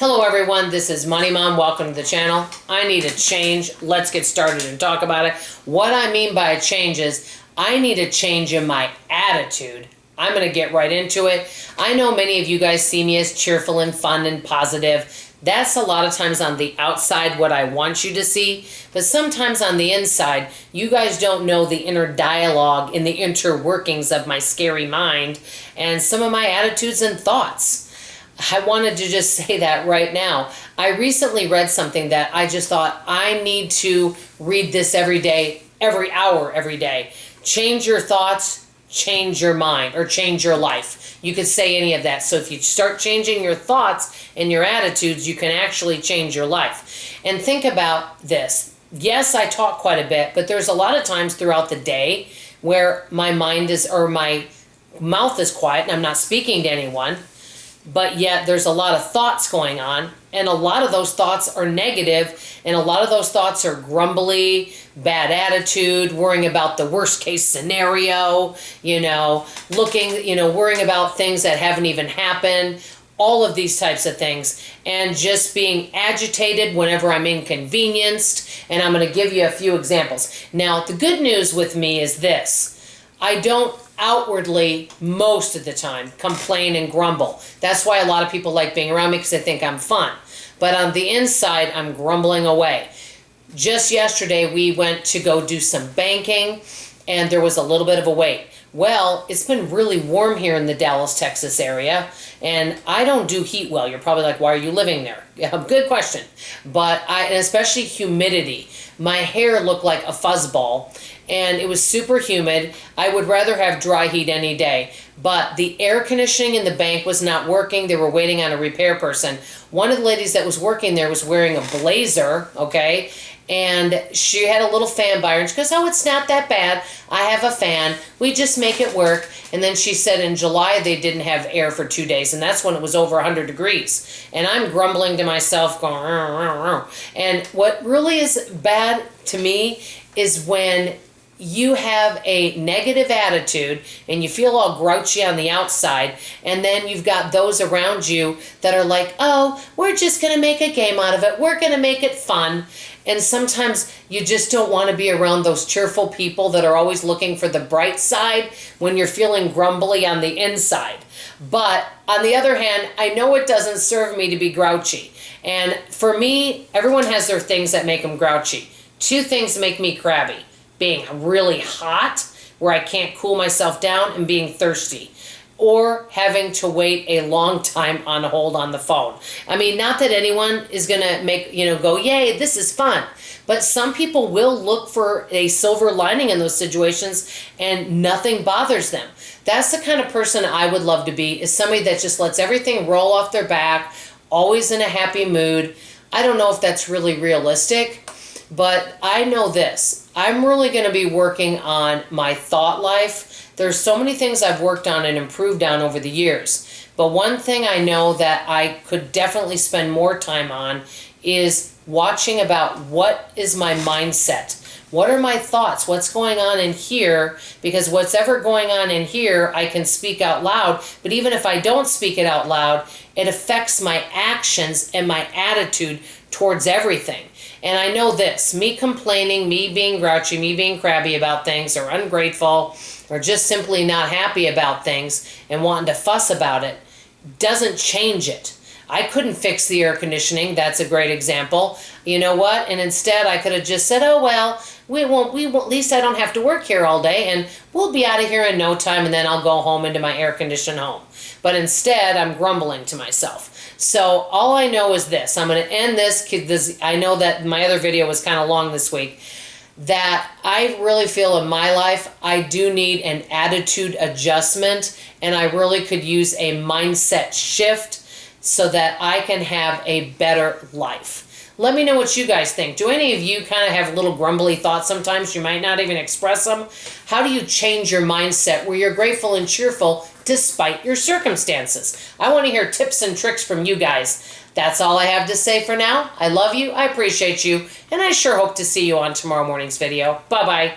Hello everyone, this is Money Mom. Welcome to the channel. I need a change. Let's get started and talk about it. What I mean by a change is I need a change in my attitude. I'm going to get right into it. I know many of you guys see me as cheerful and fun and positive. That's a lot of times on the outside what I want you to see, but sometimes on the inside, you guys don't know the inner dialogue and the inner workings of my scary mind and some of my attitudes and thoughts. I wanted to just say that right now. I recently read something that I just thought I need to read this every day, every hour, every day. Change your thoughts, change your mind, or change your life. You could say any of that. So if you start changing your thoughts and your attitudes, you can actually change your life. And think about this. Yes, I talk quite a bit, but there's a lot of times throughout the day where my mind is, or my mouth is quiet and I'm not speaking to anyone. But yet there's a lot of thoughts going on, and a lot of those thoughts are negative, and a lot of those thoughts are grumbly, bad attitude, worrying about the worst case scenario, worrying about things that haven't even happened, all of these types of things, and just being agitated whenever I'm inconvenienced. And I'm going to give you a few examples. Now, the good news with me is this. I don't outwardly, most of the time, complain and grumble. That's why a lot of people like being around me, because they think I'm fun. But on the inside, I'm grumbling away. Just yesterday, we went to go do some banking, and there was a little bit of a wait. Well, it's been really warm here in the Dallas, Texas area, and I don't do heat well. You're probably like, why are you living there? Yeah, good question. But and especially humidity. My hair looked like a fuzzball, and it was super humid. I would rather have dry heat any day. But the air conditioning in the bank was not working. They were waiting on a repair person. One of the ladies that was working there was wearing a blazer, okay? And she had a little fan by her, and she goes, oh, it's not that bad. I have a fan. We just make it work. And then she said in July they didn't have air for 2 days, and that's when it was over 100 degrees. And I'm grumbling to myself, going, rrr, rrr, rrr. And what really is bad to me is when you have a negative attitude and you feel all grouchy on the outside, and then you've got those around you that are like, oh, we're just going to make a game out of it. We're going to make it fun. And sometimes you just don't want to be around those cheerful people that are always looking for the bright side when you're feeling grumbly on the inside. But on the other hand, I know it doesn't serve me to be grouchy. And for me, everyone has their things that make them grouchy. Two things make me crabby. Being really hot, where I can't cool myself down, and being thirsty. Or having to wait a long time on hold on the phone. I mean, not that anyone is going to make, go, yay, this is fun. But some people will look for a silver lining in those situations and nothing bothers them. That's the kind of person I would love to be, is somebody that just lets everything roll off their back, always in a happy mood. I don't know if that's really realistic, but I know this. I'm really going to be working on my thought life. There's so many things I've worked on and improved on over the years. But one thing I know that I could definitely spend more time on is watching about what is my mindset. What are my thoughts? What's going on in here? Because what's ever going on in here, I can speak out loud. But even if I don't speak it out loud, it affects my actions and my attitude towards everything. And I know this, me complaining, me being grouchy, me being crabby about things, or ungrateful, or just simply not happy about things and wanting to fuss about it, doesn't change it. I couldn't fix the air conditioning. That's a great example. You know what? And instead I could have just said, oh, well, we won't, at least I don't have to work here all day, and we'll be out of here in no time, and then I'll go home into my air-conditioned home. But instead, I'm grumbling to myself. So all I know is this. I'm going to end this. I know that my other video was kind of long this week. That I really feel in my life, I do need an attitude adjustment, and I really could use a mindset shift so that I can have a better life. Let me know what you guys think. Do any of you kind of have little grumbly thoughts sometimes? You might not even express them. How do you change your mindset where you're grateful and cheerful despite your circumstances? I want to hear tips and tricks from you guys. That's all I have to say for now. I love you, I appreciate you, and I sure hope to see you on tomorrow morning's video. Bye-bye.